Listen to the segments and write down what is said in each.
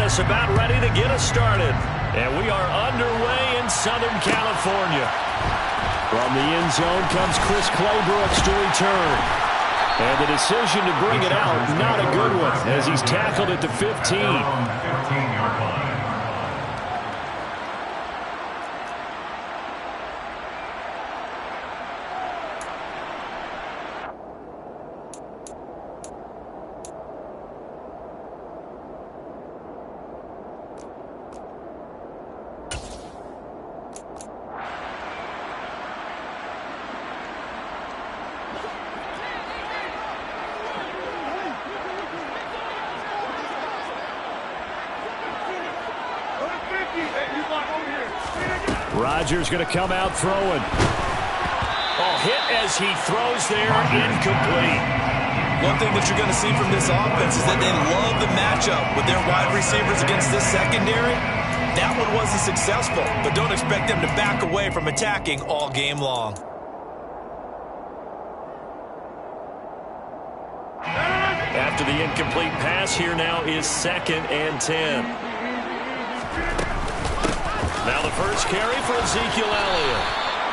us about ready to get us started. And we are underway in Southern California. From the end zone comes Chris Claybrooks to return. And the decision to bring it out, not a good one, as he's tackled at the 15. 15-yard line. Rodgers going to come out throwing. Oh, hit as he throws there, incomplete. One thing that you're going to see from this offense is that they love the matchup with their wide receivers against this secondary. That one wasn't successful, but don't expect them to back away from attacking all game long. After the incomplete pass, here now is 2nd and 10. Now the first carry for Ezekiel Elliott.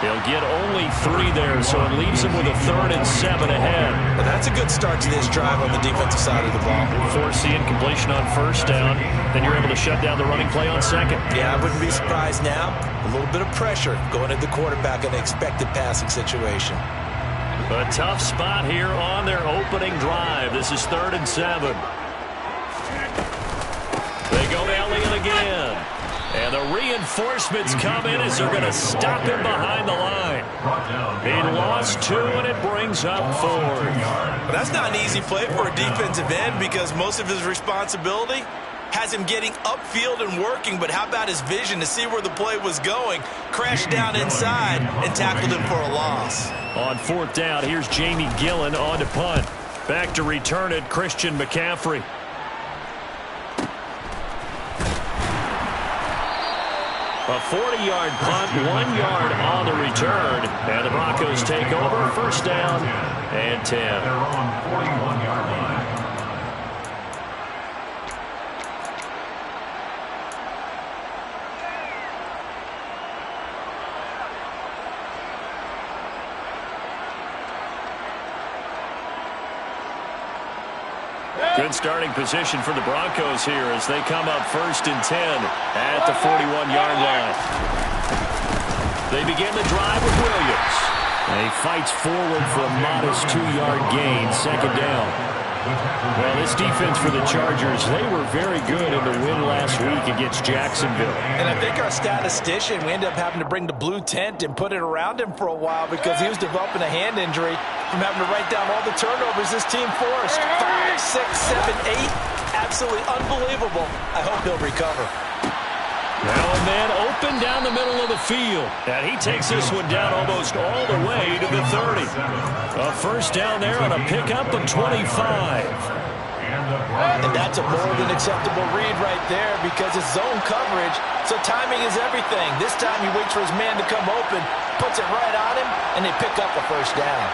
He'll get only 3 there, so it leaves him with a 3rd and 7 ahead. But that's a good start to this drive on the defensive side of the ball. Force the incompletion on 1st down, then you're able to shut down the running play on 2nd. Yeah, I wouldn't be surprised now. A little bit of pressure going at the quarterback in an expected passing situation. A tough spot here on their opening drive. This is 3rd and 7. They go to Elliott again. And the reinforcements come in as they're going to stop him behind the line. He lost 2, and it brings up 4. That's not an easy play for a defensive end because most of his responsibility has him getting upfield and working, but how about his vision to see where the play was going? Crashed down inside and tackled him for a loss. On 4th down, here's Jamie Gillen on to punt. Back to return it, Christian McCaffrey. A 40-yard punt, 1 yard on the return. And the Broncos take over, 1st down and 10. They're on 41-yard line. Good starting position for the Broncos here as they come up 1st and 10 at the 41-yard line. They begin the drive with Williams. And he fights forward for a modest 2-yard gain, 2nd down. Well, this defense for the Chargers, they were very good in the win last week against Jacksonville. And I think our statistician, we ended up having to bring the blue tent and put it around him for a while because he was developing a hand injury from having to write down all the turnovers this team forced. 5, 6, 7, 8. Absolutely unbelievable. I hope he'll recover. Now a man open down the middle of the field. And he takes this one down almost all the way to the 30. A 1st down there on a pickup of 25. And that's a more than acceptable read right there because it's zone coverage, so timing is everything. This time he waits for his man to come open, puts it right on him, and they pick up a 1st down.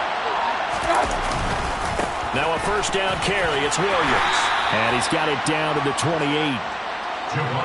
Now a 1st down carry. It's Williams. And he's got it down to the 28.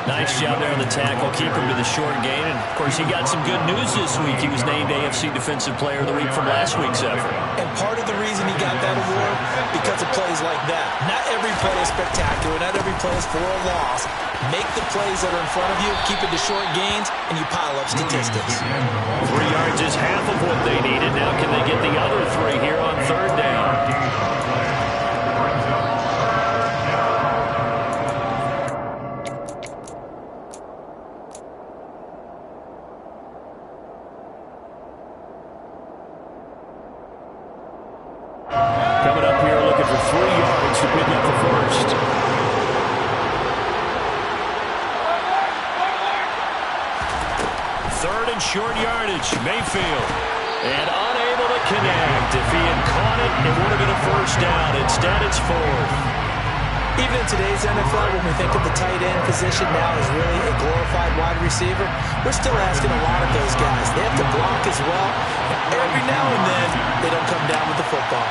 Nice job there on the tackle. Keep him to the short gain. And, of course, he got some good news this week. He was named AFC Defensive Player of the Week from last week's effort. And part of the reason he got that award, because of plays like that. Not every play is spectacular. Not every play is for a loss. Make the plays that are in front of you, keep it to short gains, and you pile up statistics. 3 yards is half of what they needed. Now can they get the other 3 here on 3rd down? Coming up here looking for 3 yards to pick up the 1st. Third and short yardage, Mayfield. And unable to connect. If he had caught it, it would have been a 1st down. Instead, it's 4th. Even in today's NFL, when we think of the tight end position now as really a glorified wide receiver, we're still asking a lot of those guys. They have to block as well. And every now and then, they don't come down with the football.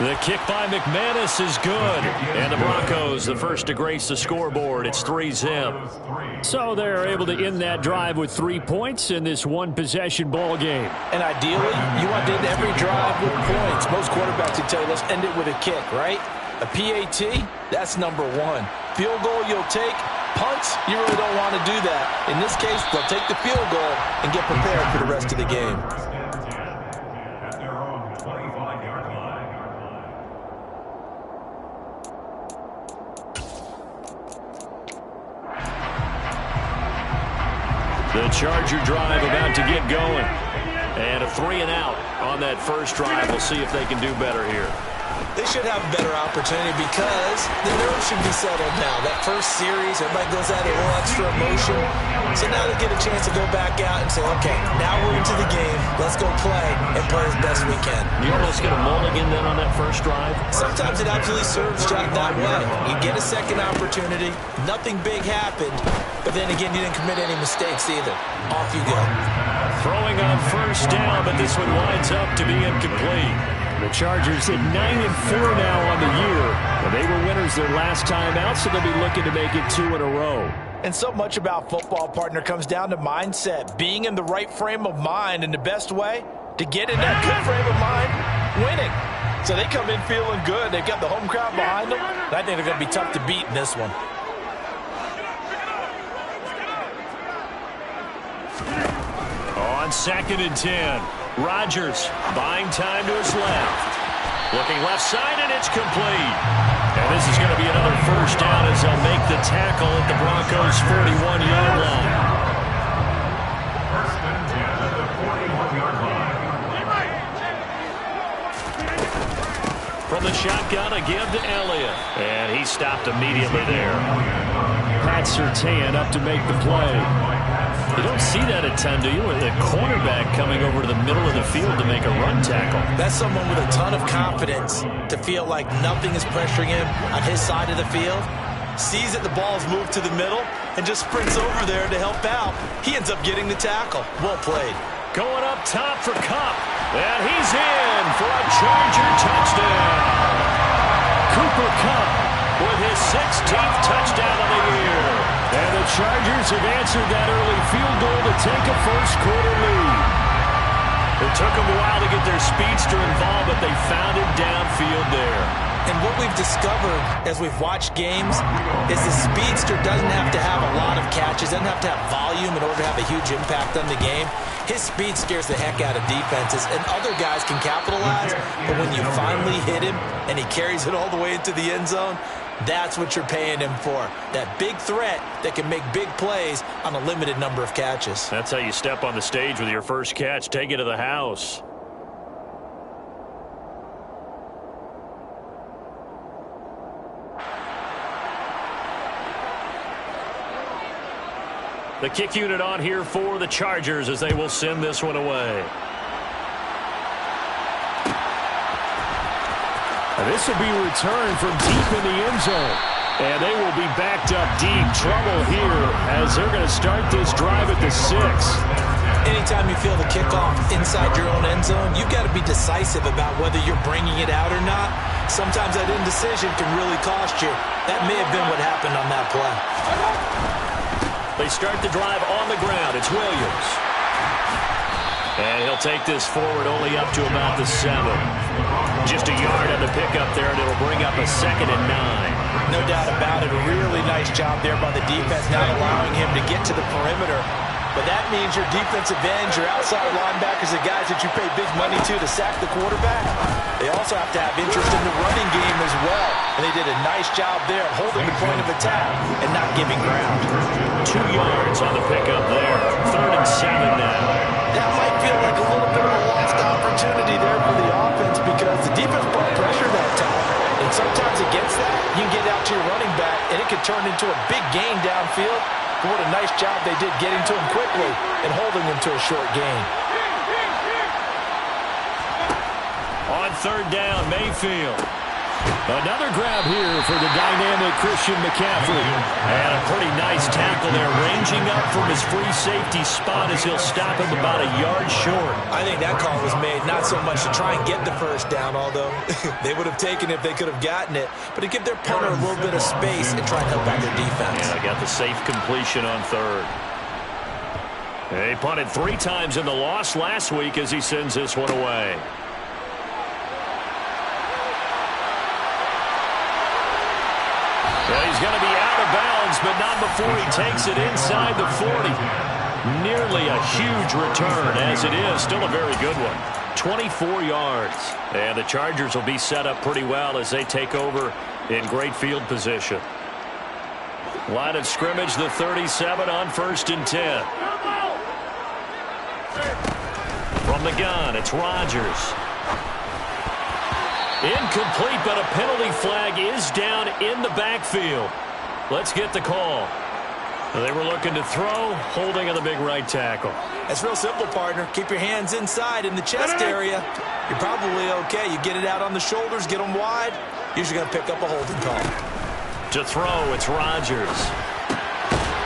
The kick by McManus is good. And the Broncos Broncos, the first to grace the scoreboard. It's 3-zip. So they're able to end that drive with 3 points in this one-possession ball game. And ideally, you want to end every drive with points. Most quarterbacks would tell you, let's end it with a kick, right? A PAT, that's number one. Field goal you'll take. Punts, you really don't want to do that. In this case, they'll take the field goal and get prepared for the rest of the game. At their own 25-yard line. The Charger drive about to get going. And a 3-and-out on that first drive. We'll see if they can do better here. They should have a better opportunity because the nerves should be settled now. That first series, everybody goes out a little extra emotion. So now they get a chance to go back out and say, okay, now we're into the game. Let's go play and play as best we can. You almost get a mulligan then on that first drive? Sometimes it absolutely serves that way. You get a second opportunity. Nothing big happened. But then again, you didn't commit any mistakes either. Off you go. Throwing on first down, but this one winds up to be incomplete. The Chargers at 9-4 now on the year. Well, they were winners their last time out, so they'll be looking to make it 2 in a row. And so much about football, partner, comes down to mindset. Being in the right frame of mind, and the best way to get in that good frame of mind, winning. So they come in feeling good. They've got the home crowd behind them. And I think they're going to be tough to beat in this one. On 2nd and 10. Rodgers buying time to his left. Looking left side, and it's complete. And this is going to be another first down as they'll make the tackle at the Broncos' 41-yard line. First and 10 at the 41-yard line. From the shotgun, a give to Elliott. And he stopped immediately there. Pat Surtain up to make the play. You don't see that a ton, do you? With the cornerback coming over to the middle of the field to make a run tackle. That's someone with a ton of confidence to feel like nothing is pressuring him on his side of the field. Sees that the ball's moved to the middle and just sprints over there to help out. He ends up getting the tackle. Well played. Going up top for Kupp. And he's in for a Charger touchdown. Cooper Kupp with his 16th touchdown of the year. And the Chargers have answered that early field goal to take a first-quarter lead. It took them a while to get their speedster involved, but they found him downfield there. And what we've discovered as we've watched games is the speedster doesn't have to have a lot of catches, doesn't have to have volume in order to have a huge impact on the game. His speed scares the heck out of defenses, and other guys can capitalize. But when you finally hit him and he carries it all the way into the end zone, that's what you're paying him for. That big threat that can make big plays on a limited number of catches. That's how you step on the stage with your first catch. Take it to the house. The kick unit on here for the Chargers as they will send this one away. And this will be returned from deep in the end zone. And they will be backed up deep. Trouble here as they're going to start this drive at the 6. Anytime you feel the kickoff inside your own end zone, you've got to be decisive about whether you're bringing it out or not. Sometimes that indecision can really cost you. That may have been what happened on that play. They start the drive on the ground. It's Williams. And he'll take this forward only up to about the 7. Just a yard on the pickup there, and it'll bring up a 2nd and 9. No doubt about it. A really nice job there by the defense, not allowing him to get to the perimeter. But that means your defensive ends, your outside linebackers, the guys that you pay big money to sack the quarterback, they also have to have interest in the running game as well. And they did a nice job there holding the point of attack and not giving ground. 2 yards on the pickup there. 3rd and 7 now. That might feel like a little bit of a lost opportunity there for the offense because the defense brought pressure that time. And sometimes against that, you can get out to your running back, and it could turn into a big gain downfield. But what a nice job they did getting to him quickly and holding him to a short gain. On 3rd down, Mayfield. Another grab here for the dynamic Christian McCaffrey. And a pretty nice tackle there, ranging up from his free safety spot as he'll stop him about a yard short. I think that call was made not so much to try and get the first down, although they would have taken it if they could have gotten it, but to give their punter a little bit of space and try and cut back their defense. Yeah, got the safe completion on third. He punted 3 times in the loss last week as he sends this one away. Well, he's going to be out of bounds, but not before he takes it inside the 40. Nearly a huge return as it is. Still a very good one. 24 yards. And the Chargers will be set up pretty well as they take over in great field position. Line of scrimmage, the 37 on 1st and 10. From the gun, it's Rodgers. Incomplete, but a penalty flag is down in the backfield. Let's get the call. They were looking to throw, holding on the big right tackle. That's real simple, partner. Keep your hands inside in the chest area. You're probably okay. You get it out on the shoulders, get them wide. Usually going to pick up a holding call. To throw, it's Rodgers.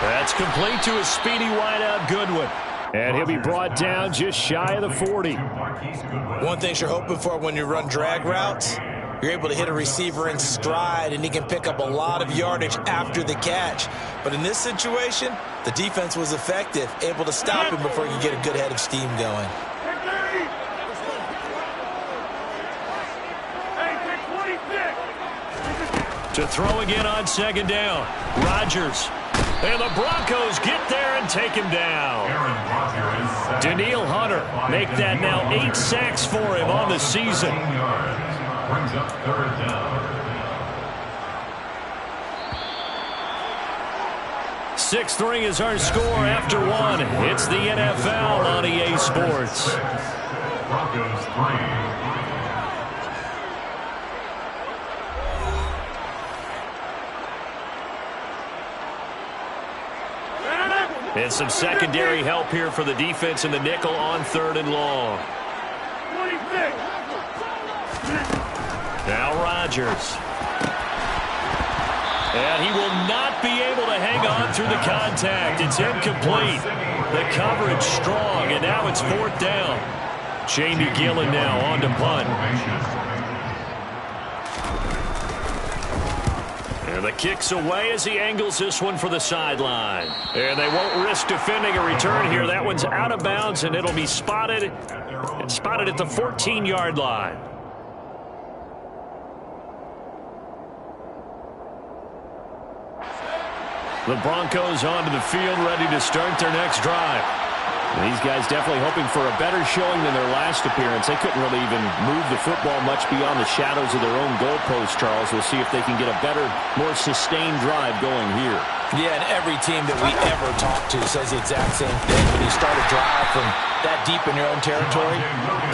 That's complete to a speedy wideout Goodwin. And he'll be brought down just shy of the 40. One thing you're hoping for when you run drag routes, you're able to hit a receiver in stride, and he can pick up a lot of yardage after the catch. But in this situation, the defense was effective, able to stop him before he could get a good head of steam going. To throw again on 2nd down. Rodgers. And the Broncos get there and take him down. Danielle Hunter make that now 8 sacks for him on the season. Brings up 3rd down. 6-3 is our score after 1. It's the NFL on EA Sports. Broncos 3. And some secondary help here for the defense in the nickel on 3rd and long. Now Rodgers. And he will not be able to hang on through the contact. It's incomplete. The coverage strong, and now it's 4th down. Jamie Gillen now on to punt. And the kick's away as he angles this one for the sideline. And they won't risk defending a return here. That one's out of bounds, and it'll be spotted. It's spotted at the 14-yard line. The Broncos onto the field, ready to start their next drive. And these guys definitely hoping for a better showing than their last appearance. They couldn't really even move the football much beyond the shadows of their own goalpost, Charles. We'll see if they can get a better, more sustained drive going here. Yeah, and every team that we ever talk to says the exact same thing. When you start a drive from that deep in your own territory,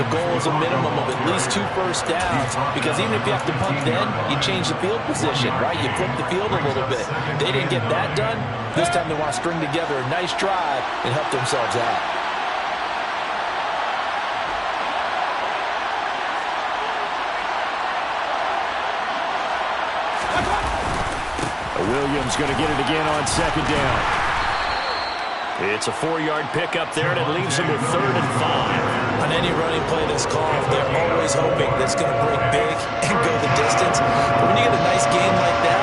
the goal is a minimum of at least 2 first downs. Because even if you have to punt then, you change the field position, right? You flip the field a little bit. They didn't get that done. This time they want to string together a nice drive and help themselves out. Williams going to get it again on 2nd down. It's a 4-yard pickup there, and it leaves him with 3rd and 5. On any running play that's called, they're always hoping that it's going to break big and go the distance. But when you get a nice game like that,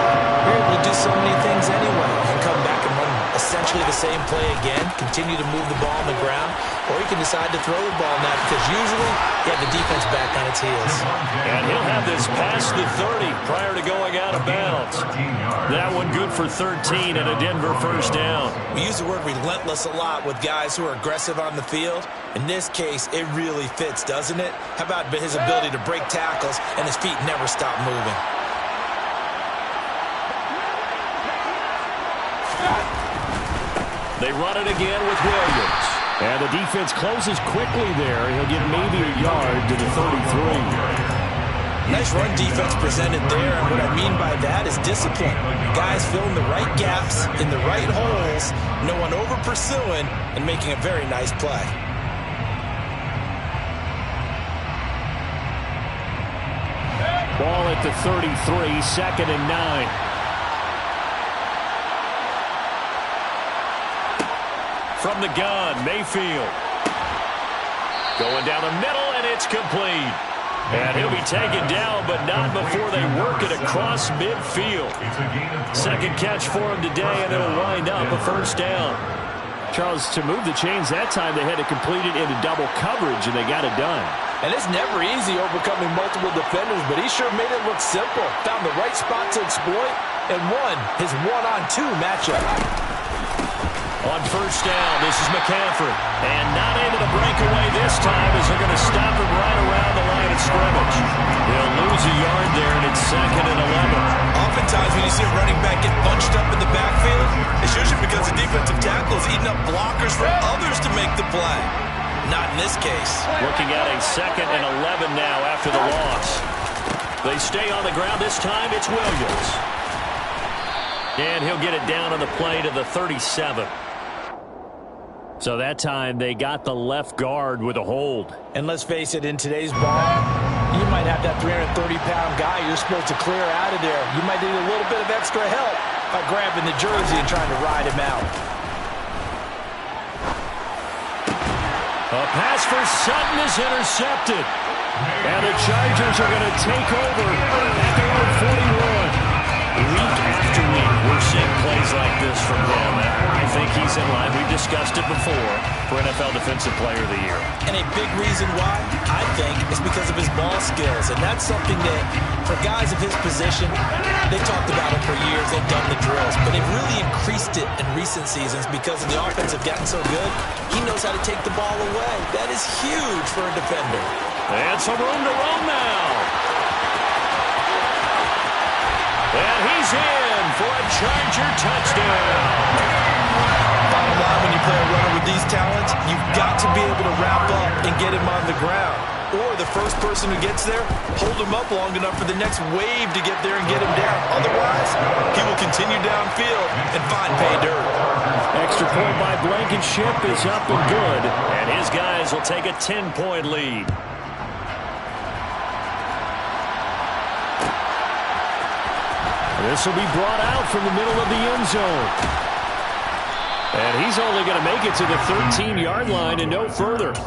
you're able to do so many things anyway. You can come back and run essentially the same play again, continue to move the ball on the ground, or you can decide to throw the ball now because usually you have the defense back on its heels. And he'll have this past the 30 prior to going out of bounds. That one good for 13 and a Denver 1st down. We use the word relentless a lot with guys who are aggressive on the field. In this case, it really fits, doesn't it? How about his ability to break tackles and his feet never stop moving? They run it again with Williams. And the defense closes quickly there. He'll get maybe a yard to the 33. Nice run defense presented there, and what I mean by that is discipline. Guys filling the right gaps in the right holes, no one over-pursuing, and making a very nice play. Ball at the 33, 2nd and 9. From the gun, Mayfield. Going down the middle, and it's complete. And he'll be taken down, but not before they work it across midfield. Second catch for him today, and it'll wind up a first down. Charles, to move the chains that time, they had to complete it into double coverage, and they got it done. And it's never easy overcoming multiple defenders, but he sure made it look simple. Found the right spot to exploit and won his one-on-two matchup. On first down, this is McCaffrey. And not able to break away this time as they're going to stop him right around the line of scrimmage. They'll lose a yard there, and it's 2nd and 11. Oftentimes when you see a running back get bunched up in the backfield, it's usually because the defensive tackle is eating up blockers for others to make the play. Not in this case. Looking at a 2nd and 11 now after the loss. They stay on the ground. This time it's Williams. And he'll get it down on the play to the 37. So that time they got the left guard with a hold. And let's face it, in today's ball, you might have that 330-pound guy you're supposed to clear out of there. You might need a little bit of extra help by grabbing the jersey and trying to ride him out. A pass for Sutton is intercepted. And the Chargers are going to take over at their own 41. Week after week, we're seeing plays like this from him. I think he's in line. We've discussed it before for NFL Defensive Player of the Year. And a big reason why, I think, is because of his ball skills. And that's something that, for guys of his position, they talked about it for years. They've done the drills. But they've really increased it in recent seasons because the offense have gotten so good. He knows how to take the ball away. That is huge for a defender. And some room to roam now. And he's in for a Charger touchdown. Bottom line, when you play a runner with these talents, you've got to be able to wrap up and get him on the ground. Or the first person who gets there, hold him up long enough for the next wave to get there and get him down. Otherwise, he will continue downfield and find pay dirt. Extra point by Blankenship is up and good. And his guys will take a 10-point lead. This will be brought out from the middle of the end zone. And he's only going to make it to the 13-yard line and no further. The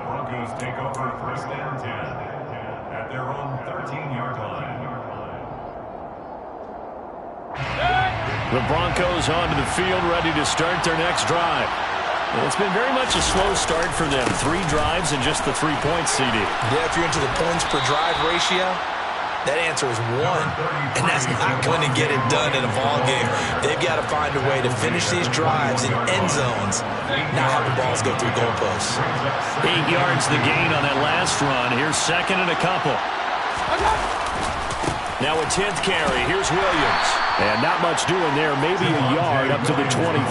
Broncos take over 1st and 10 at their own 13-yard line. The Broncos onto the field, ready to start their next drive. Well, it's been very much a slow start for them. 3 drives and just the 3 points, CD. Yeah, if you're into the points per drive ratio, that answer is 1, and that's not going to get it done in a ball game. They've got to find a way to finish these drives in end zones, not have the balls go through goalposts. 8 yards the gain on that last run. Here's 2nd and a couple. Now a 10th carry. Here's Williams. And not much doing there. Maybe a yard up to the 23.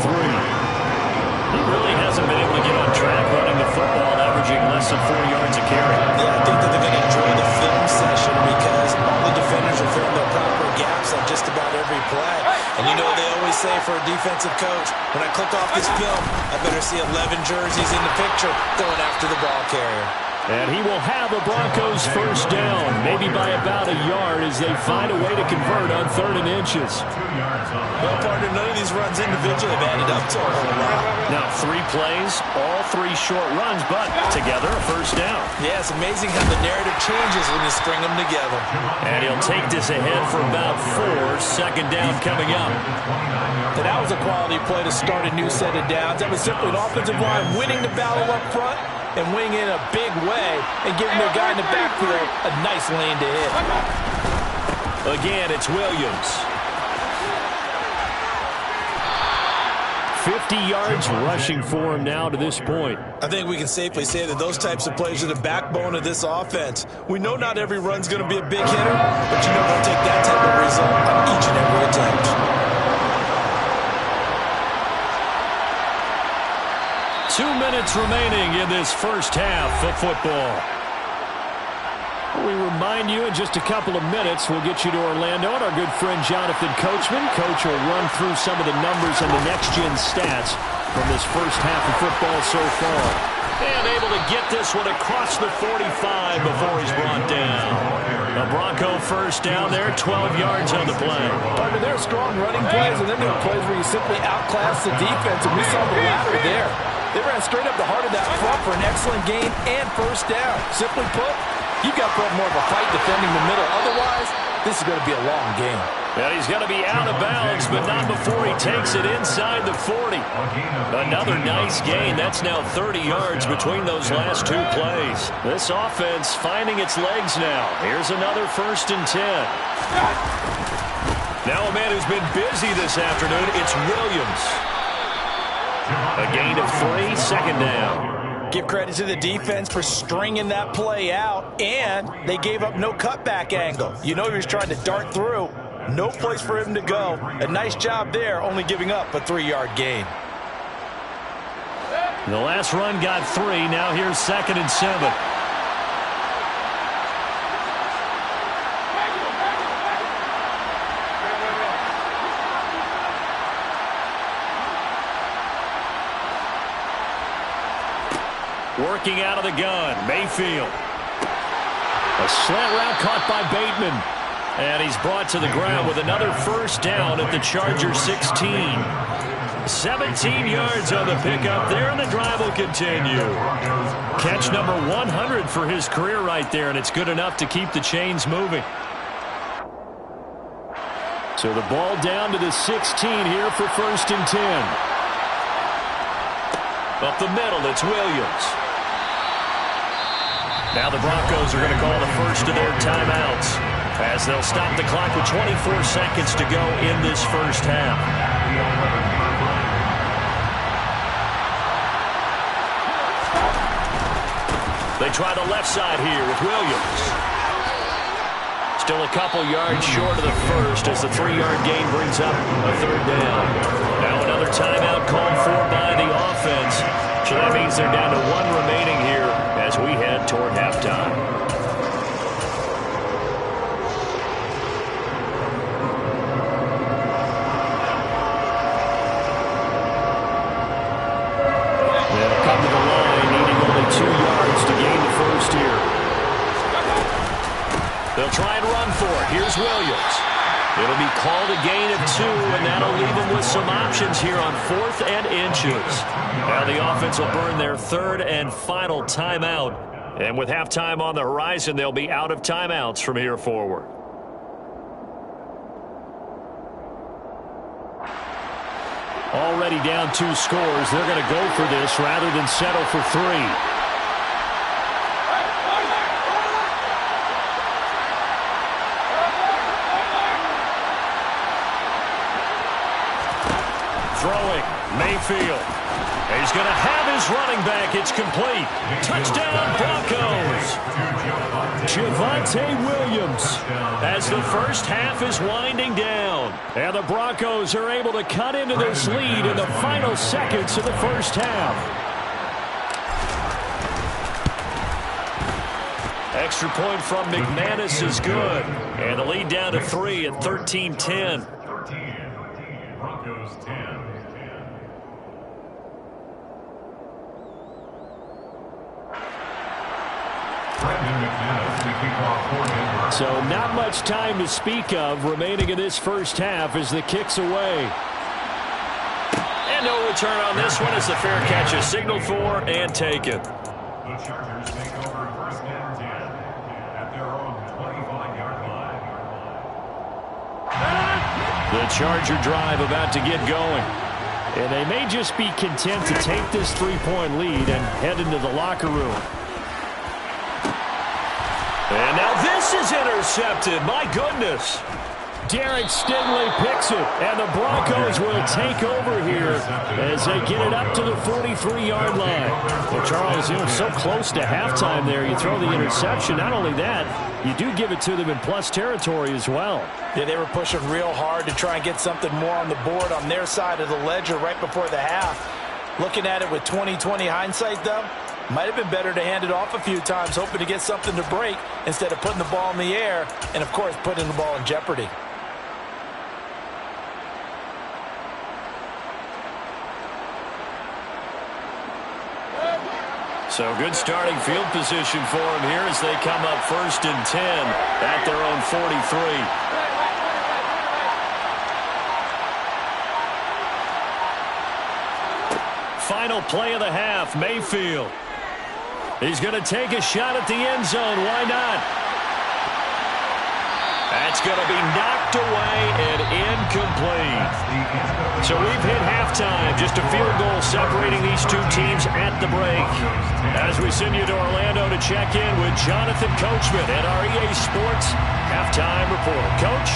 He really hasn't been able to get on track running the football, averaging less than 4 yards a carry. Yeah, I think that they're going to enjoy the film session because all the defenders are filling their proper gaps on just about every play. And you know they always say for a defensive coach, when I click off this film, I better see 11 jerseys in the picture going after the ball carrier. And he will have a Broncos first down, maybe by about a yard as they find a way to convert on 3rd and inches. 2 yards on the Well, partner, none of these runs individually have added up to a whole lot. Now 3 plays, all 3 short runs, but together a first down. Yeah, it's amazing how the narrative changes when you string them together. And he'll take this ahead for about 4, 2nd down coming up. And that was a quality play to start a new set of downs. That was simply an offensive line winning the battle up front and winning in a big way and giving their guy in the backfield a nice lane to hit. Again, it's Williams. 50 yards rushing for him now to this point. I think we can safely say that those types of plays are the backbone of this offense. We know not every run's going to be a big hitter, but you know they'll take that type of result on each and every attempt. 2 minutes remaining in this first half of football. We remind you in just a couple of minutes we'll get you to Orlando and our good friend Jonathan Coachman. Coach will run through some of the numbers and the next-gen stats from this first half of football so far. And able to get this one across the 45 before he's brought down. A Bronco first down there, 12 yards on the play. Partner, there are strong running plays, and then there are plays where you simply outclass the defense, and we saw the latter there. They ran straight up the heart of that front for an excellent gain and first down. Simply put, you've got to put more of a fight defending the middle. Otherwise, this is going to be a long game. Well, he's going to be out of bounds, but not before he takes it inside the 40. Another nice gain. That's now 30 yards between those last two plays. This offense finding its legs now. Here's another 1st and 10. Now a man who's been busy this afternoon, it's Williams. A gain of 3, 2nd down. Give credit to the defense for stringing that play out, and they gave up no cutback angle. You know he was trying to dart through. No place for him to go. A nice job there, only giving up a 3-yard gain. The last run got 3. Now here's 2nd and 7. Working out of the gun, Mayfield. A slant route caught by Bateman. And he's brought to the ground with another first down at the Chargers 16. 17 yards on the pickup there, and the drive will continue. Catch number 100 for his career right there, and it's good enough to keep the chains moving. So the ball down to the 16 here for 1st and 10. Up the middle, it's Williams. Now the Broncos are going to call the first of their timeouts, as they'll stop the clock with 24 seconds to go in this first half. They try the left side here with Williams. Still a couple yards short of the first as the 3-yard gain brings up a 3rd down. Now another timeout called for by the offense. So that means they're down to 1 remaining here as we head toward halftime. They'll come to the line, needing only 2 yards to gain the first here. They'll try and run for it. Here's Williams. It'll be called a gain of 2, and that'll leave them with some options here on 4th and inches. Now the offense will burn their 3rd and final timeout. And with halftime on the horizon, they'll be out of timeouts from here forward. Already down 2 scores. They're going to go for this rather than settle for 3. Throwing, Mayfield. He's going to have his running back. It's complete. Touchdown, Broncos. Javonte Williams as the first half is winding down. And the Broncos are able to cut into this lead in the final seconds of the first half. Extra point from McManus is good. And the lead down to 3 at 13-10. Broncos 10. So not much time to speak of remaining in this first half as the kick's away. And no return on this one as the fair catch is signaled for and taken. The Chargers take over 1st and 10 at their own 25-yard line. The Charger drive about to get going. And they may just be content to take this 3-point lead and head into the locker room. And now this is intercepted. My goodness. Derek Stingley picks it, and the Broncos will take over here as they get it up to the 43-yard line. Well, Charles, so close to halftime there. You throw the interception. Not only that, you do give it to them in plus territory as well. Yeah, they were pushing real hard to try and get something more on the board on their side of the ledger right before the half. Looking at it with 20/20 hindsight, though, might have been better to hand it off a few times, hoping to get something to break instead of putting the ball in the air and, of course, putting the ball in jeopardy. So good starting field position for them here as they come up 1st and 10 at their own 43. Final play of the half, Mayfield. He's going to take a shot at the end zone. Why not? That's going to be knocked away and incomplete. So we've hit halftime. Just a field goal separating these two teams at the break. As we send you to Orlando to check in with Jonathan Coachman at our EA Sports Halftime Report. Coach?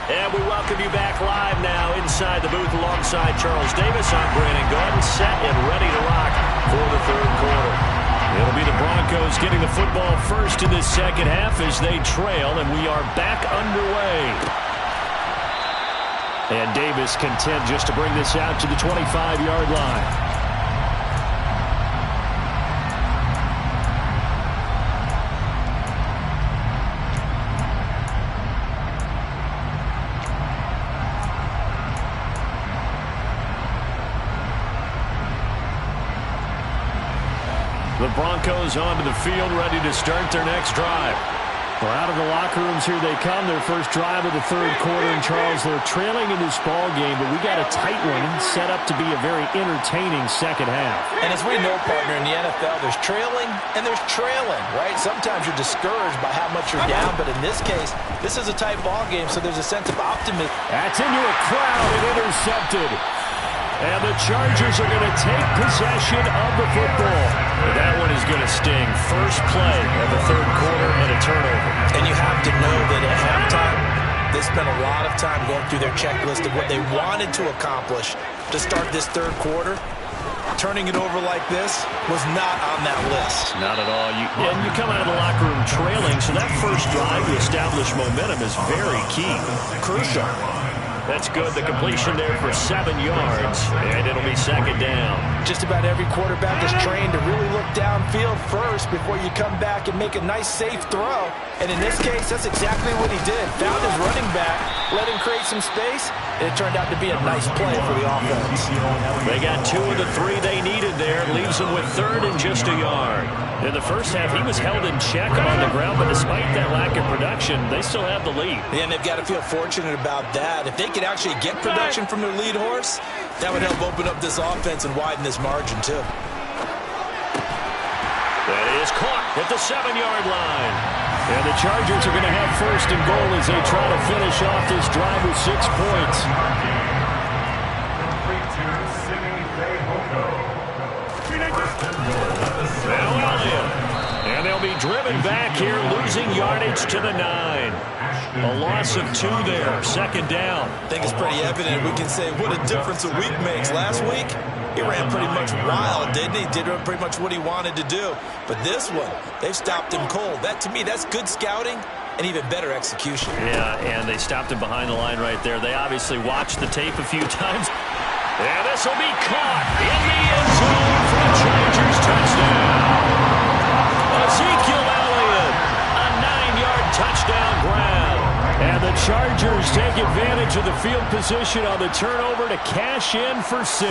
And we welcome you back live now inside the booth alongside Charles Davis. I'm Brandon Gordon, set and ready to rock for the third quarter. It'll be the Broncos getting the football first in this second half as they trail, and we are back underway. And Davis content just to bring this out to the 25-yard line. The Broncos onto the field, ready to start their next drive. Well, out of the locker rooms here they come, their first drive of the third quarter. And Charles, they're trailing in this ball game, but we got a tight one set up to be a very entertaining second half. And as we know, partner, in the NFL, there's trailing and there's trailing, right? Sometimes you're discouraged by how much you're down, but in this case, this is a tight ball game, so there's a sense of optimism. That's into a crowd and intercepted. And the Chargers are going to take possession of the football. That one is going to sting. First play of the third quarter and a turnover. And you have to know that at halftime, they spent a lot of time going through their checklist of what they wanted to accomplish to start this third quarter. Turning it over like this was not on that list. Not at all. And you come out of the locker room trailing, so that first drive to establish momentum is very key. Crucial. That's good. The completion there for 7 yards, and it'll be second down. Just about every quarterback is trained to really look downfield first before you come back and make a nice, safe throw. And in this case, that's exactly what he did. Found his running back, let him create some space, and it turned out to be a nice play for the offense. They got 2 of the 3 they needed there. Leaves them with third and just a yard. In the first half, he was held in check on the ground, but despite that lack of production, they still have the lead. And they've got to feel fortunate about that. If they could actually get production from their lead horse, that would help open up this offense and widen this margin, too. That is caught at the 7-yard line. And the Chargers are going to have first and goal as they try to finish off this drive with 6 points. And they'll be driven back here, losing yardage to the 9. A loss of 2 there, second down. I think it's pretty evident. We can say what a difference a week makes. Last week, he ran pretty much wild, didn't he? Did pretty much what he wanted to do. But this one, they've stopped him cold. That, to me, that's good scouting and even better execution. Yeah, and they stopped him behind the line right there. They obviously watched the tape a few times. And this will be caught in the end zone for the Chargers touchdown. Ezekiel Elliott, a 9-yard touchdown grab. And the Chargers take advantage of the field position on the turnover to cash in for 6.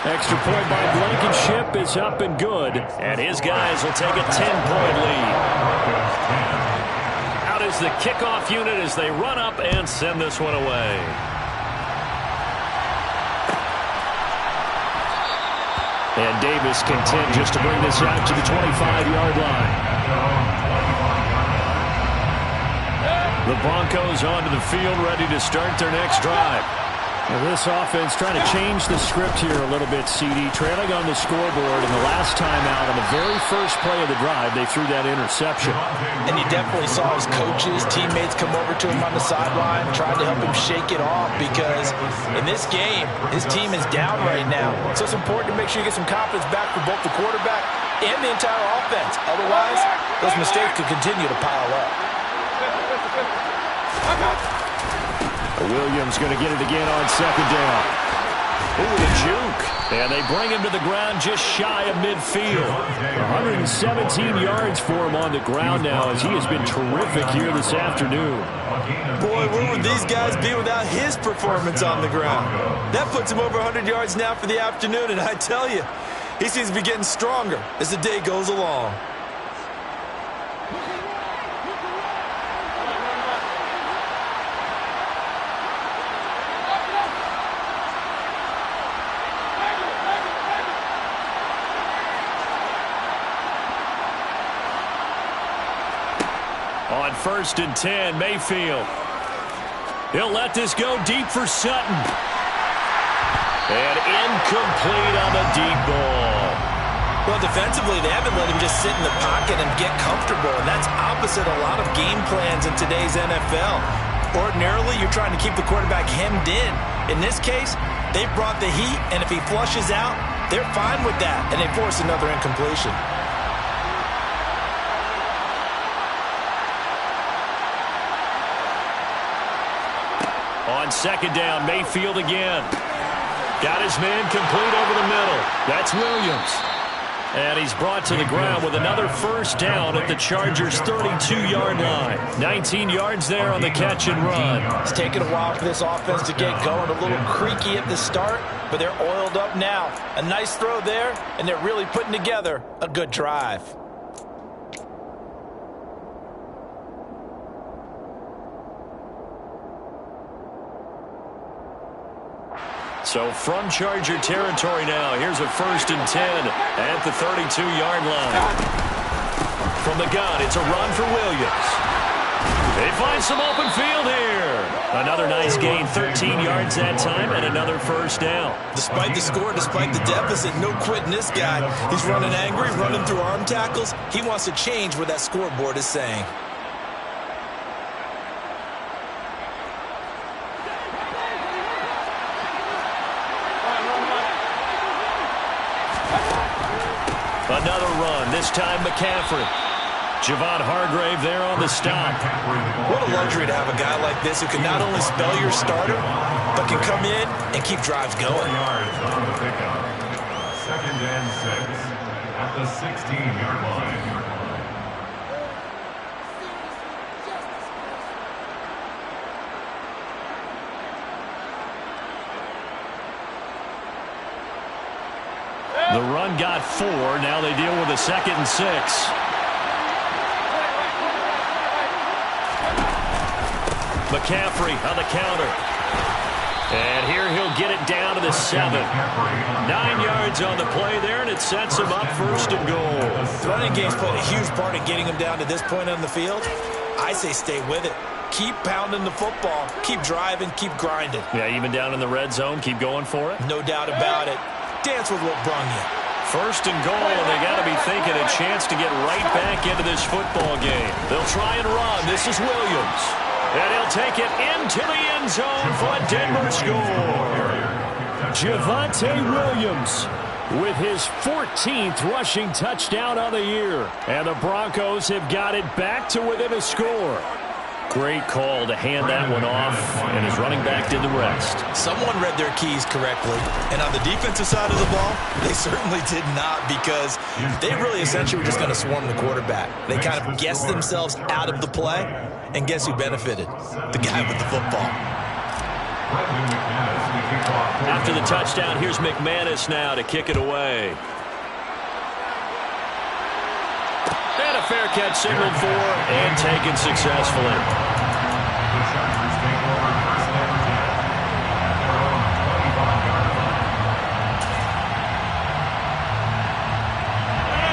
Extra point by Blankenship is up and good. And his guys will take a 10-point lead. Out is the kickoff unit as they run up and send this one away. And Davis content just to bring this out to the 25-yard line. The Broncos onto the field, ready to start their next drive. Now this offense trying to change the script here a little bit, CD. Trailing on the scoreboard, and the last time out on the very first play of the drive, they threw that interception. And you definitely saw his coaches, teammates come over to him on the sideline, tried to help him shake it off because in this game, his team is down right now. So it's important to make sure you get some confidence back for both the quarterback and the entire offense. Otherwise, those mistakes could continue to pile up. Williams going to get it again on second down. Ooh, the juke. And they bring him to the ground just shy of midfield. 117 yards for him on the ground now as he has been terrific here this afternoon. Boy, where would these guys be without his performance on the ground? That puts him over 100 yards now for the afternoon, and I tell you, he seems to be getting stronger as the day goes along. On 1st and 10, Mayfield. He'll let this go deep for Sutton. And incomplete on the deep ball. Well, defensively, they haven't let him just sit in the pocket and get comfortable, and that's opposite a lot of game plans in today's NFL. Ordinarily, you're trying to keep the quarterback hemmed in. In this case, they brought the heat, and if he flushes out, they're fine with that, and they force another incompletion. On second down, Mayfield again. Got his man complete over the middle. That's Williams. And he's brought to the ground with another first down at the Chargers' 32-yard line. 19 yards there on the catch and run. It's taken a while for this offense to get going. A little creaky at the start, but they're oiled up now. A nice throw there, and they're really putting together a good drive. So from Charger territory now, here's a 1st and 10 at the 32-yard line. From the gun, it's a run for Williams. They find some open field here. Another nice gain, 13 yards that time, and another first down. Despite the score, despite the deficit, no quitting this guy. He's running angry, running through arm tackles. He wants to change what that scoreboard is saying. Another run, this time McCaffrey. Javon Hargrave there on the stop. What a luxury to have a guy like this who can not only spell your starter, but can come in and keep drives going. 2nd and 6 at the 16-yard line. The run got 4. Now they deal with a 2nd and 6. McCaffrey on the counter. And here he'll get it down to the 7. 9 yards on the play there, and it sets him up 1st and goal. The running game's played a huge part in getting him down to this point on the field. I say stay with it. Keep pounding the football. Keep driving. Keep grinding. Yeah, even down in the red zone, keep going for it. No doubt about it. Dance with what brung you. 1st and goal, and they got to be thinking a chance to get right back into this football game. They'll try and run. This is Williams. And he'll take it into the end zone for a Denver score. Javonte Williams with his 14th rushing touchdown on the year. And the Broncos have got it back to within a score. Great call to hand that one off, and his running back did the rest. Someone read their keys correctly, and on the defensive side of the ball, they certainly did not, because they really essentially were just going to swarm the quarterback. They kind of guessed themselves out of the play, and guess who benefited? The guy with the football. After the touchdown, here's McManus now to kick it away. And a fair catch signaled for and taken successfully.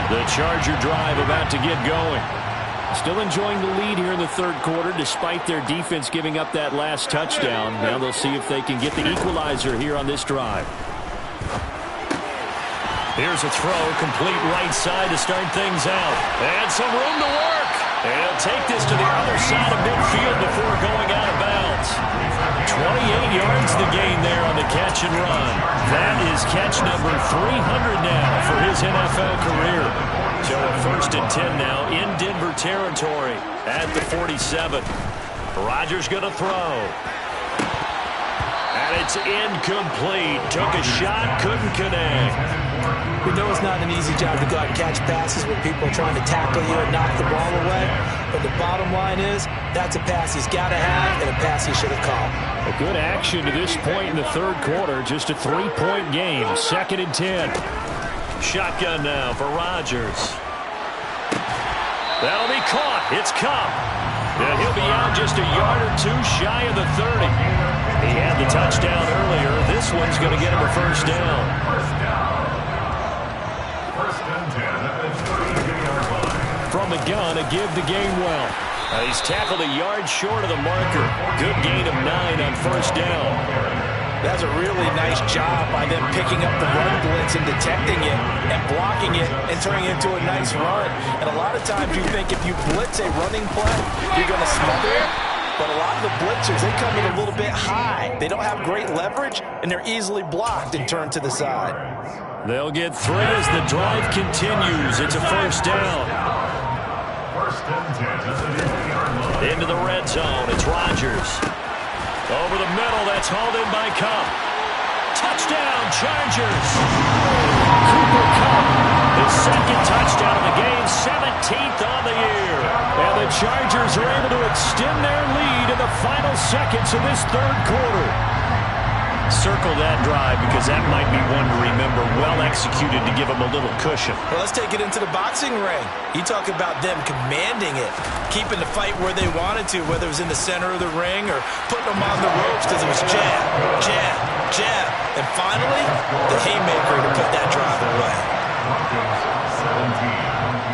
The Charger drive about to get going. Still enjoying the lead here in the 3rd quarter despite their defense giving up that last touchdown. Now they'll see if they can get the equalizer here on this drive. Here's a throw, complete right side to start things out. And some room to work. And he'll take this to the other side of midfield before going out of bounds. 28 yards the gain there on the catch and run. That is catch number 300 now for his NFL career. So a 1st and 10 now in Denver territory at the 47. Rodgers going to throw. And it's incomplete. Took a shot, couldn't connect. We know it's not an easy job to go out and catch passes when people are trying to tackle you and knock the ball away. But the bottom line is, that's a pass he's got to have and a pass he should have caught. A good action to this point in the third quarter. Just a 3-point game. 2nd and 10. Shotgun now for Rodgers. That'll be caught. It's Cup. And he'll be out just a yard or two shy of the 30. He had the touchdown earlier. This one's going to get him a first down. First and 10 at the 32-yard line. From the gun, a give to Gainwell. He's tackled a yard short of the marker. Good gain of 9 on first down. That's a really nice job by them picking up the run blitz and detecting it and blocking it and turning it into a nice run. And a lot of times you think if you blitz a running play, you're going to smother it. But a lot of the blitzers, they come in a little bit high. They don't have great leverage, and they're easily blocked and turned to the side. They'll get 3 as the drive continues. It's a first down. First and 10 at the 50-yard line. Into the red zone. It's Rodgers. Over the middle. That's hauled in by Cup. Touchdown, Chargers. Cooper Cup. His second touchdown of the game. 17th on the year. And the Chargers are able to extend their lead in the final seconds of this third quarter. Circle that drive because that might be one to remember. Well executed to give them a little cushion. Well, let's take it into the boxing ring. You talk about them commanding it, keeping the fight where they wanted to, whether it was in the center of the ring or putting them on the ropes because it was jab, jab, jab. And finally, the haymaker to put that drive away.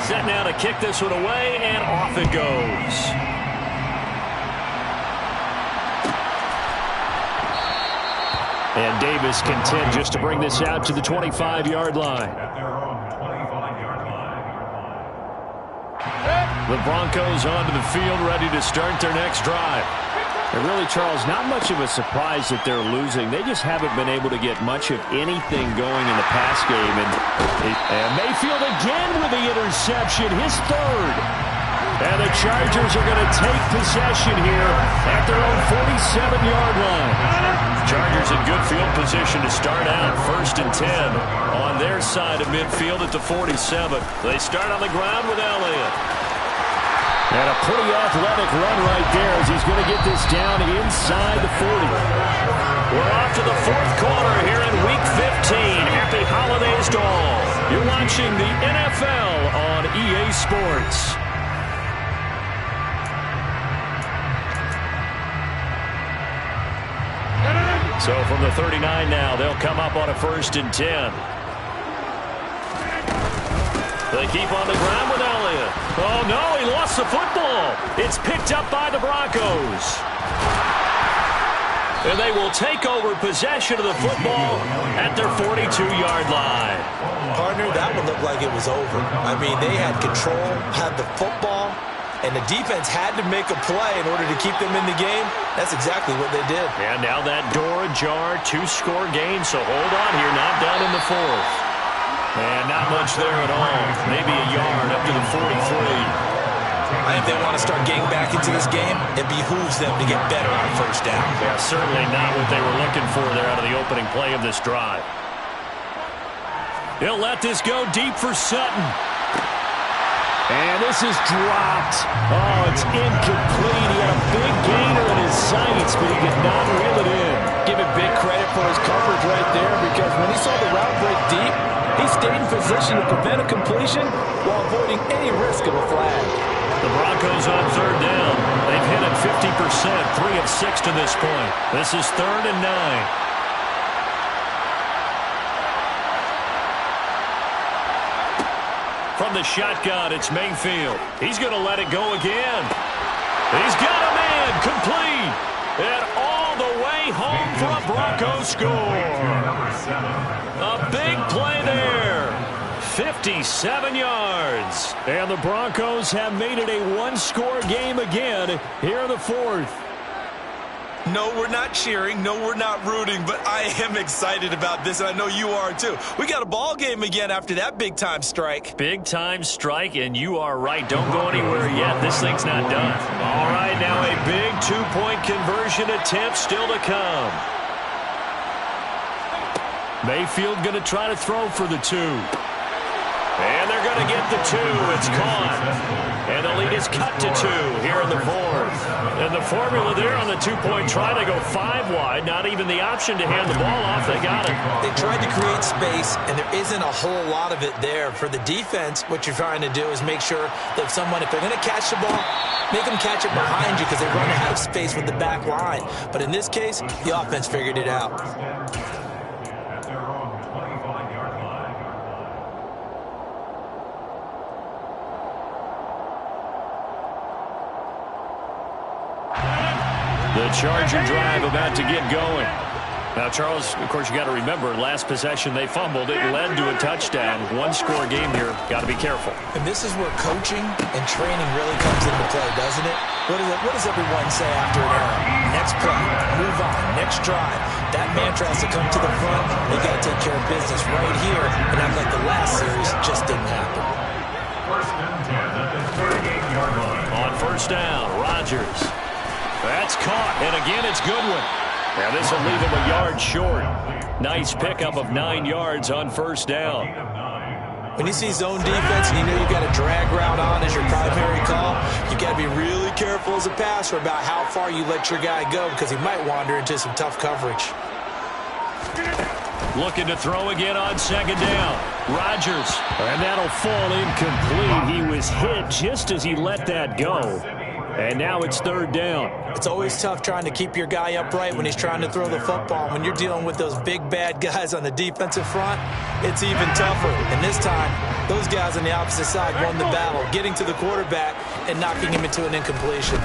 Set now to kick this one away, and off it goes. And Davis content just to bring this out to the 25-yard line. At their own 25-yard line. The Broncos onto the field, ready to start their next drive. And really, Charles, not much of a surprise that they're losing. They just haven't been able to get much of anything going in the pass game. And Mayfield again with the interception, his third. And the Chargers are going to take possession here at their own 47-yard line. Chargers in good field position to start out. 1st and 10 on their side of midfield at the 47. They start on the ground with Elliott. And a pretty athletic run right there as he's going to get this down inside the 40. We're off to the fourth quarter here in Week 15. Happy holidays to all. You're watching the NFL on EA Sports. So from the 39 now, they'll come up on a 1st and 10. They keep on the ground with Elliott. Oh, no, he lost the football. It's picked up by the Broncos. And they will take over possession of the football at their 42-yard line. Partner, that would look like it was over. I mean, they had control, had the football, and the defense had to make a play in order to keep them in the game. That's exactly what they did. And now that door ajar, 2-score game, so hold on here, not down in the 4th. And not much there at all. Maybe a yard up to the 43. If they want to start getting back into this game, it behooves them to get better on first down. Yeah, certainly not what they were looking for there out of the opening play of this drive. He'll let this go deep for Sutton. And this is dropped. Oh, it's incomplete. He had a big gainer in his sights, but he could not reel it in. Give him big credit for his coverage right there because when he saw the route break deep, he stayed in position to prevent a completion while avoiding any risk of a flag. The Broncos on 3rd down. They've hit it 50%, 3 of 6 to this point. This is 3rd and 9. From the shotgun, it's Mayfield. He's going to let it go again. He's got a man complete. And all the way home for a Broncos score. A big play there. 57 yards. And the Broncos have made it a one-score game again here in the 4th. No, we're not cheering. No, we're not rooting. But I am excited about this, and I know you are too. We got a ball game again after that big-time strike. Big-time strike, and you are right. Don't go anywhere yet. This thing's not done. All right, now a big two-point conversion attempt still to come. Mayfield going to try to throw for the 2. And they're going to get the 2. It's caught. And the lead is cut to 2 here in the 4th. And the formula there on the 2-point try to go 5 wide. Not even the option to hand the ball off. They got it. They tried to create space, and there isn't a whole lot of it there. For the defense, what you're trying to do is make sure that if they're going to catch the ball, make them catch it behind you because they run out of space with the back line. But in this case, the offense figured it out. At their own 25-yard line. The Charger drive about to get going. Now, Charles, of course, you got to remember, last possession they fumbled. It led to a touchdown. One-score game here. Got to be careful. And this is where coaching and training really comes into play, doesn't it? What does everyone say after an error? Next play, move on, next drive. That mantra has to come to the front. They got to take care of business right here and act like the last series just didn't happen. First and 10 at the 38-yard line. On first down, Rodgers. That's caught, and again it's Goodwin. Now this will leave him a yard short. Nice pickup of 9 yards on first down. When you see zone defense and you know you've got a drag route on as your primary call, you got to be really careful as a passer about how far you let your guy go because he might wander into some tough coverage. Looking to throw again on second down. Rodgers, and that'll fall incomplete. He was hit just as he let that go. And now it's third down. It's always tough trying to keep your guy upright when he's trying to throw the football. When you're dealing with those big, bad guys on the defensive front, it's even tougher. And this time, those guys on the opposite side won the battle, getting to the quarterback and knocking him into an incompletion.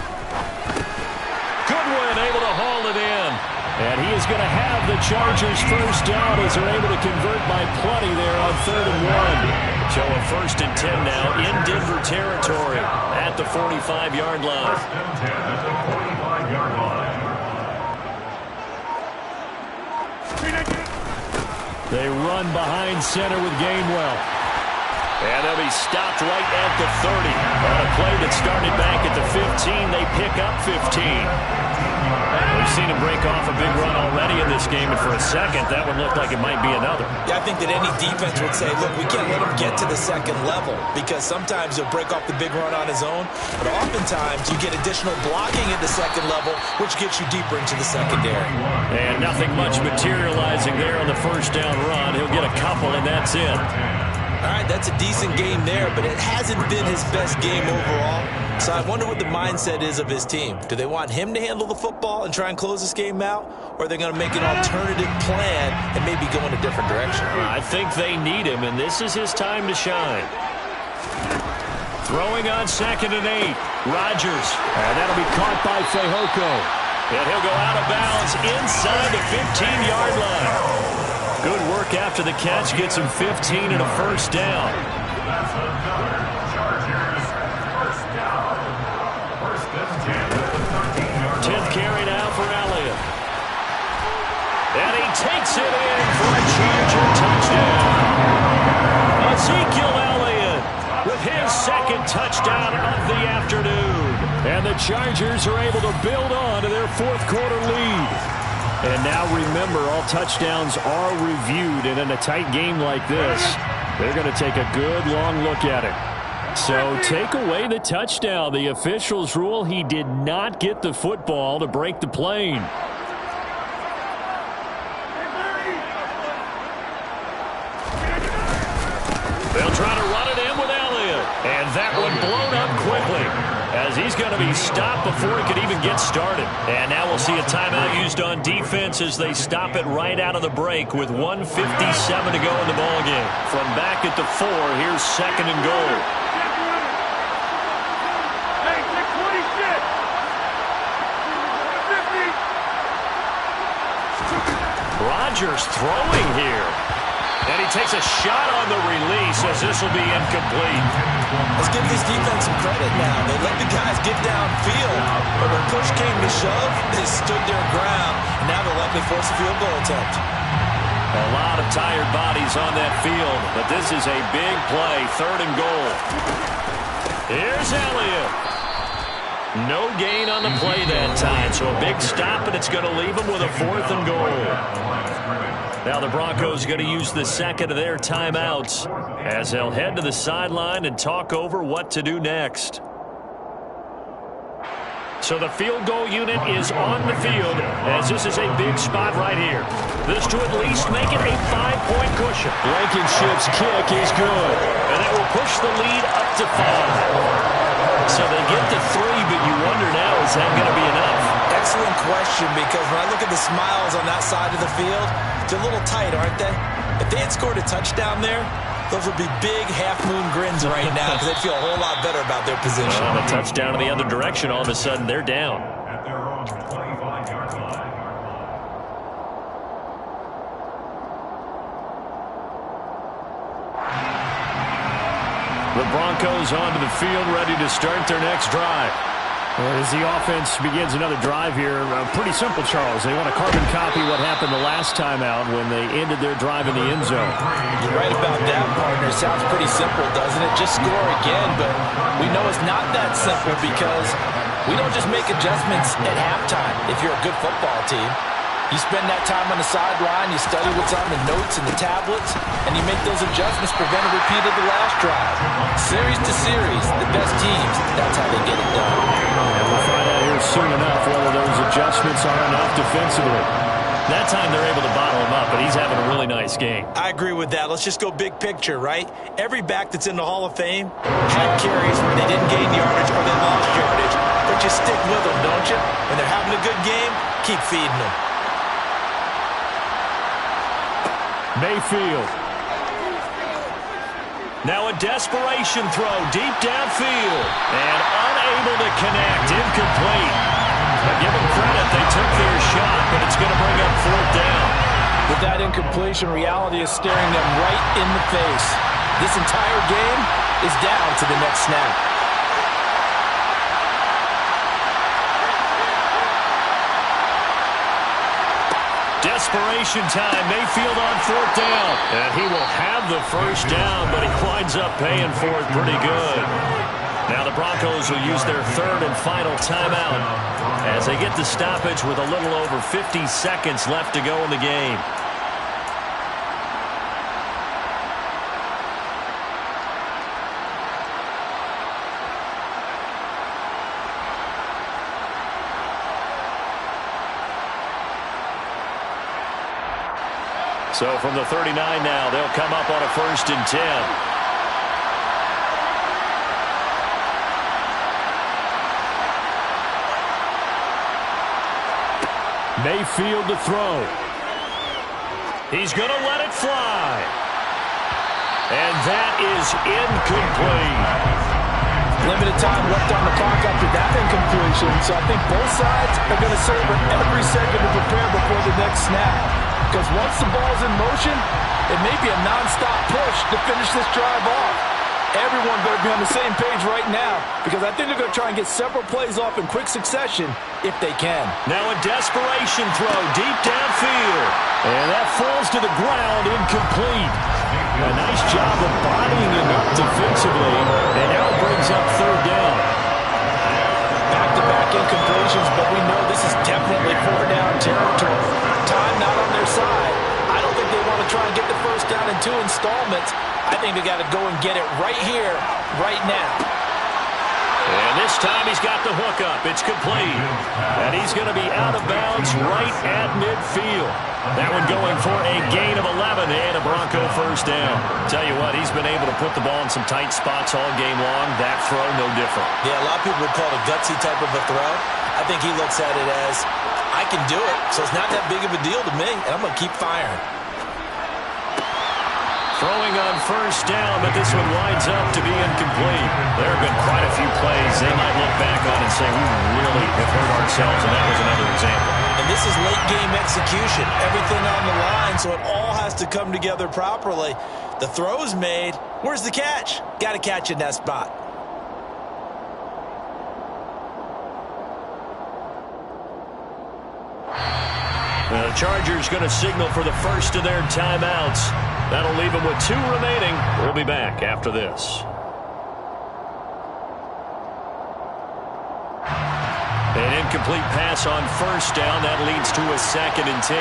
Goodwin able to haul it in. And he is going to have the Chargers first down as they're able to convert by plenty there on 3rd and 1. So a 1st and 10 now in Denver territory at the 45-yard line. 1st and 10 at the 45-yard line. They run behind center with Gainwell. And they'll be stopped right at the 30. On a play that started back at the 15, they pick up 15. We've seen him break off a big run already in this game, and for a second, that one looked like it might be another. Yeah, I think that any defense would say, look, we can't let him get to the second level because sometimes he'll break off the big run on his own, but oftentimes you get additional blocking at the second level, which gets you deeper into the secondary. And nothing much materializing there on the first down run. He'll get a couple, and that's it. All right, that's a decent game there, but it hasn't been his best game overall. So I wonder what the mindset is of his team. Do they want him to handle the football and try and close this game out? Or are they going to make an alternative plan and maybe go in a different direction? I think they need him, and this is his time to shine. Throwing on 2nd and 8. Rodgers. And that'll be caught by Fehoko. And he'll go out of bounds inside the 15-yard line. Good work after the catch. Gets him 15 and a first down. That's another Chargers first down. 1st and 10 at the 13-yard line. 10th carry now for Elliott. And he takes it in for a Charger touchdown. Ezekiel Elliott with his 2nd touchdown of the afternoon. And the Chargers are able to build on to their 4th quarter lead. And now remember, all touchdowns are reviewed, and in a tight game like this, they're going to take a good long look at it. So take away the touchdown. The officials rule he did not get the football to break the plane. They'll try to run it in with Elliott. And that one blown up quickly as he's going to be stopped before he could even get started. And now we'll see a timeout used on defense as they stop it right out of the break with 1:57 to go in the ballgame. From back at the 4, here's 2nd and goal. Rodgers throwing here. And he takes a shot on the release as this will be incomplete. Let's give this defense some credit now. They let the guys get downfield, but when push came to shove, they stood their ground. And now they'll likely force a field goal attempt. A lot of tired bodies on that field, but this is a big play, 3rd and goal. Here's Elliott. No gain on the play that time, so a big stop, and it's going to leave them with a 4th and goal. Now the Broncos going to use the second of their timeouts as they'll head to the sideline and talk over what to do next. So the field goal unit is on the field as this is a big spot right here. This to at least make it a 5-point cushion. Blankenship's kick is good. And it will push the lead up to 5. So they get to 3, but you wonder now, is that going to be enough? Excellent question, because when I look at the smiles on that side of the field, they're a little tight, aren't they? If they had scored a touchdown there, those would be big half-moon grins right now because they'd feel a whole lot better about their position. Well, a touchdown in the other direction, all of a sudden they're down. At their own 25-yard line. The Broncos onto the field, ready to start their next drive. As the offense begins another drive here, pretty simple, Charles. They want to carbon copy what happened the last time out when they ended their drive in the end zone. You're right about that, partner. Sounds pretty simple, doesn't it? Just score again, but we know it's not that simple because we don't just make adjustments at halftime if you're a good football team. You spend that time on the sideline, you study what's on the notes and the tablets, and you make those adjustments, prevent a repeat of the last drive. Series to series, the best teams, that's how they get it done. And we'll find out here soon enough whether those adjustments are enough defensively. That time they're able to bottle him up, but he's having a really nice game. I agree with that. Let's just go big picture, right? Every back that's in the Hall of Fame had carries where they didn't gain yardage or they lost yardage, but you stick with them, don't you? When they're having a good game, keep feeding them. Mayfield. Now a desperation throw deep downfield. And unable to connect. Incomplete. But give them credit. They took their shot, but it's going to bring up 4th down. With that incompletion, reality is staring them right in the face. This entire game is down to the next snap. Desperation time. Mayfield on 4th down. And he will have the first down, but he winds up paying for it pretty good. Now the Broncos will use their 3rd and final timeout as they get the stoppage with a little over 50 seconds left to go in the game. So from the 39 now, they'll come up on a 1st and 10. Mayfield to throw. He's going to let it fly. And that is incomplete. Limited time left on the clock after that incompletion, so I think both sides are going to savor every second to prepare before the next snap. Because once the ball's in motion, it may be a non-stop push to finish this drive off. Everyone better be on the same page right now because I think they're going to try and get several plays off in quick succession if they can. Now a desperation throw deep downfield. And that falls to the ground, incomplete. A nice job of bodying him up defensively, and now it brings up 3rd down. Back-to-back incompletions, but we know this is definitely 4th-down territory. Time not on their side. I don't think they want to try and get the first down in 2 installments. I think they got to go and get it right here, right now. And this time he's got the hook up. It's complete. And he's going to be out of bounds right at midfield. That one going for a gain of 11 and a Bronco first down. Tell you what, he's been able to put the ball in some tight spots all game long. That throw, no different. Yeah, a lot of people would call it a gutsy type of a throw. I think he looks at it as, I can do it, so it's not that big of a deal to me, and I'm going to keep firing. Throwing on first down, but this one winds up to be incomplete. There have been quite a few plays they might look back on and say, we really have hurt ourselves, and that was another example. And this is late-game execution. Everything on the line, so it all has to come together properly. The throw's made. Where's the catch? Got to catch in that spot. The Chargers going to signal for the first of their timeouts. That'll leave them with 2 remaining. We'll be back after this. incomplete pass on first down. That leads to a 2nd and 10.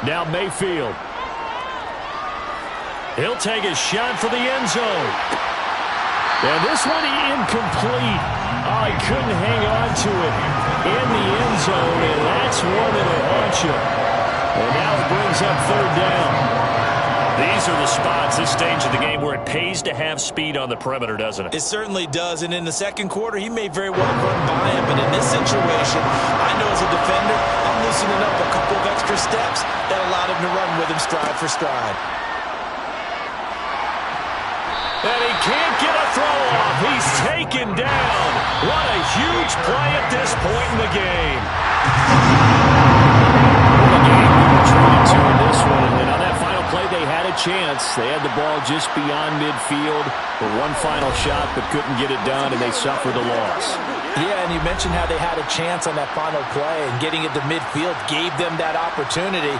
Now Mayfield. He'll take a shot for the end zone. And this one incomplete. Oh, he couldn't hang on to it in the end zone, and that's one that'll haunt you. And now it brings up 3rd down. These are the spots, this stage of the game, where it pays to have speed on the perimeter, doesn't it? It certainly does, and in the second quarter, he may very well run by him, but in this situation, I know as a defender, I'm loosening up a couple of extra steps that allowed him to run with him stride for stride. And he can't get a throw off. He's taken down. What a huge play at this point in the game. Trying to in this one, and then on that final play, they had a chance. They had the ball just beyond midfield for one final shot, but couldn't get it done, and they suffered a loss. Yeah, and you mentioned how they had a chance on that final play, and getting it to midfield gave them that opportunity,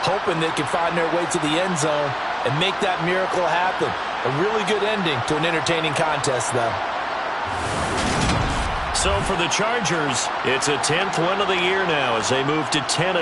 hoping they could find their way to the end zone and make that miracle happen. A really good ending to an entertaining contest, though. So for the Chargers, it's a 10th win of the year now as they move to 10-4.